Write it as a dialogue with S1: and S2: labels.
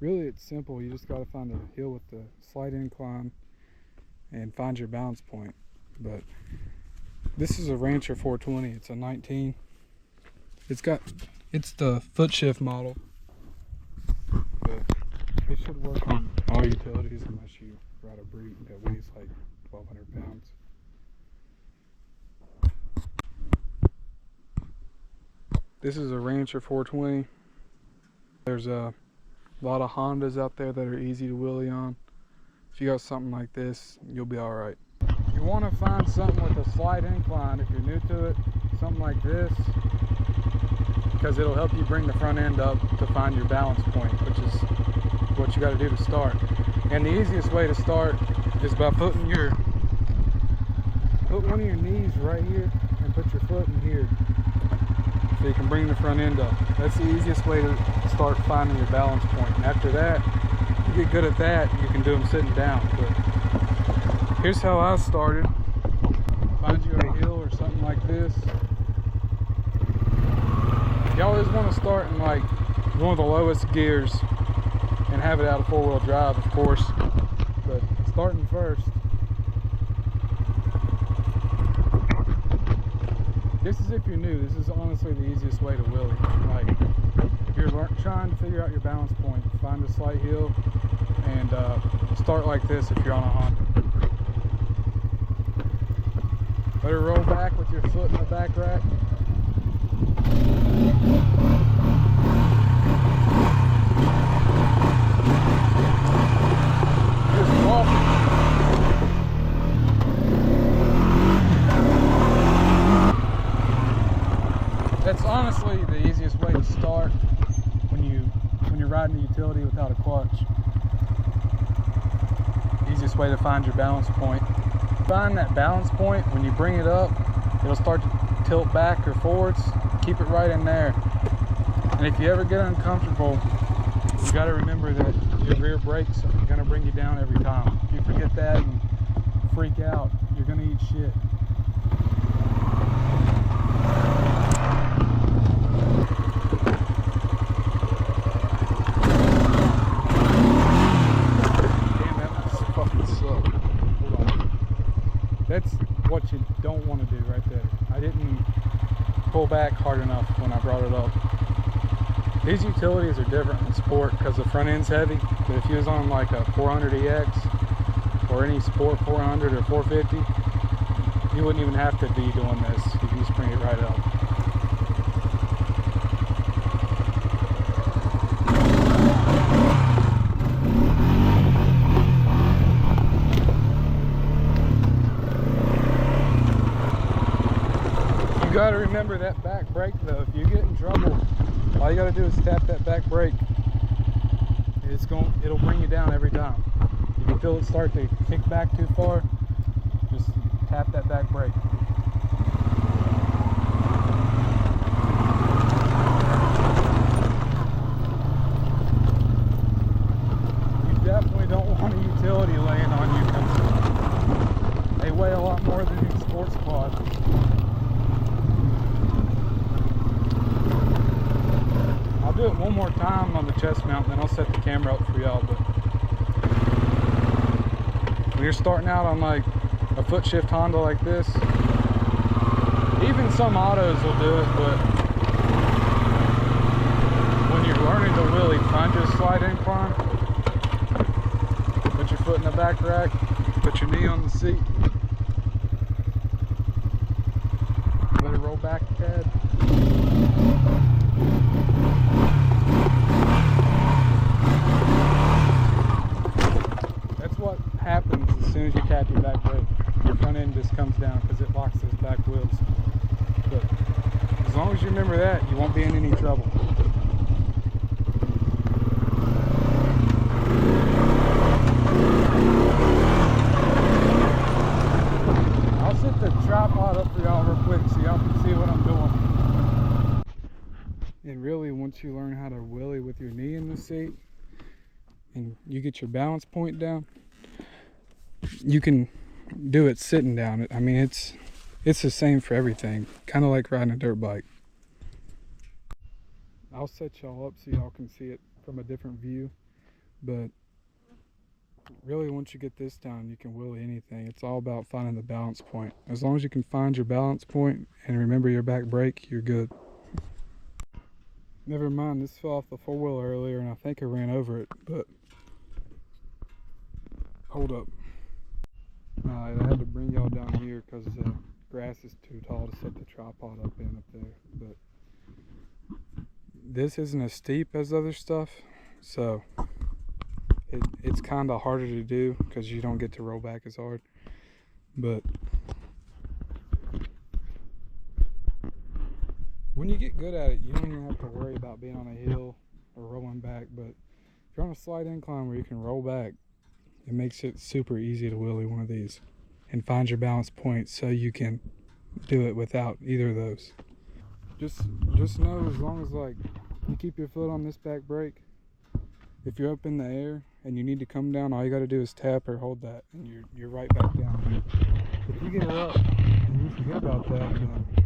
S1: Really, it's simple. You just got to find a hill with the slight incline and find your balance point. But this is a Rancher 420. It's a 19. It's the foot shift model, but it should work on all utilities unless you ride a breed that weighs like 1,200 pounds. This is a Rancher 420. There's a lot of Hondas out there that are easy to wheelie on. If you got something like this, you'll be all right. You want to find something with a slight incline if you're new to it, something like this, because it'll help you bring the front end up to find your balance point, which is what you got to do to start. And the easiest way to start is by put one of your knees right here and put your foot in here, so you can bring the front end up. That's the easiest way to start finding your balance point. And after that, you get good at that, you can do them sitting down. But here's how I started. Find you a hill or something like this. You always want to start in like one of the lowest gears and have it out of four-wheel drive, of course. But starting first, this is if you're new. This is honestly the easiest way to wheelie. Like, if you're trying to figure out your balance point, find a slight hill and start like this if you're on a Honda. Let her roll back with your foot in the back rack. Just walk. That's honestly the easiest way to start when you're riding a utility without a clutch. Easiest way to find your balance point. Find that balance point. When you bring it up, it'll start to tilt back or forwards. Keep it right in there. And if you ever get uncomfortable, you got to remember that your rear brakes are going to bring you down every time. If you forget that and freak out, you're going to eat shit. That's what you don't want to do right there. I didn't pull back hard enough when I brought it up. These utilities are different in sport because the front end's heavy, but if you was on like a 400EX or any sport 400 or 450, you wouldn't even have to be doing this. You can just bring it right up. You gotta remember that back brake though. If you get in trouble, all you gotta do is tap that back brake. It'll bring you down every time. If you feel it start to kick back too far, just tap that back brake. You definitely don't want a utility laying on you because they weigh a lot more than your sports quad. I'll do it one more time on the chest mount, then I'll set the camera up for y'all. But when you're starting out on like a foot shift Honda like this, even some autos will do it, but when you're learning to wheelie, find your slight incline, put your foot in the back rack, put your knee on the seat, let it roll back a tad. What happens as soon as you tap your back brake? Your front end just comes down because it locks those back wheels. But as long as you remember that, you won't be in any trouble. I'll set the tripod up for y'all real quick so y'all can see what I'm doing. And really, once you learn how to wheelie with your knee in the seat and you get your balance point down, you can do it sitting down. I mean, it's the same for everything, kind of like riding a dirt bike. I'll set y'all up so y'all can see it from a different view. But really, once you get this down, you can wheelie anything. It's all about finding the balance point. As long as you can find your balance point and remember your back brake, you're good. Never mind, this fell off the four-wheeler earlier and I think I ran over it, but hold up. Alright, I had to bring y'all down here because the grass is too tall to set the tripod up there. But this isn't as steep as other stuff, so it's kind of harder to do because you don't get to roll back as hard. But when you get good at it, you don't even have to worry about being on a hill or rolling back. But if you're on a slight incline where you can roll back, it makes it super easy to wheelie one of these and find your balance point so you can do it without either of those. Just know, as long as like you keep your foot on this back brake, if you're up in the air and you need to come down, all you got to do is tap or hold that and you're right back down. If you get her up and you forget about that, then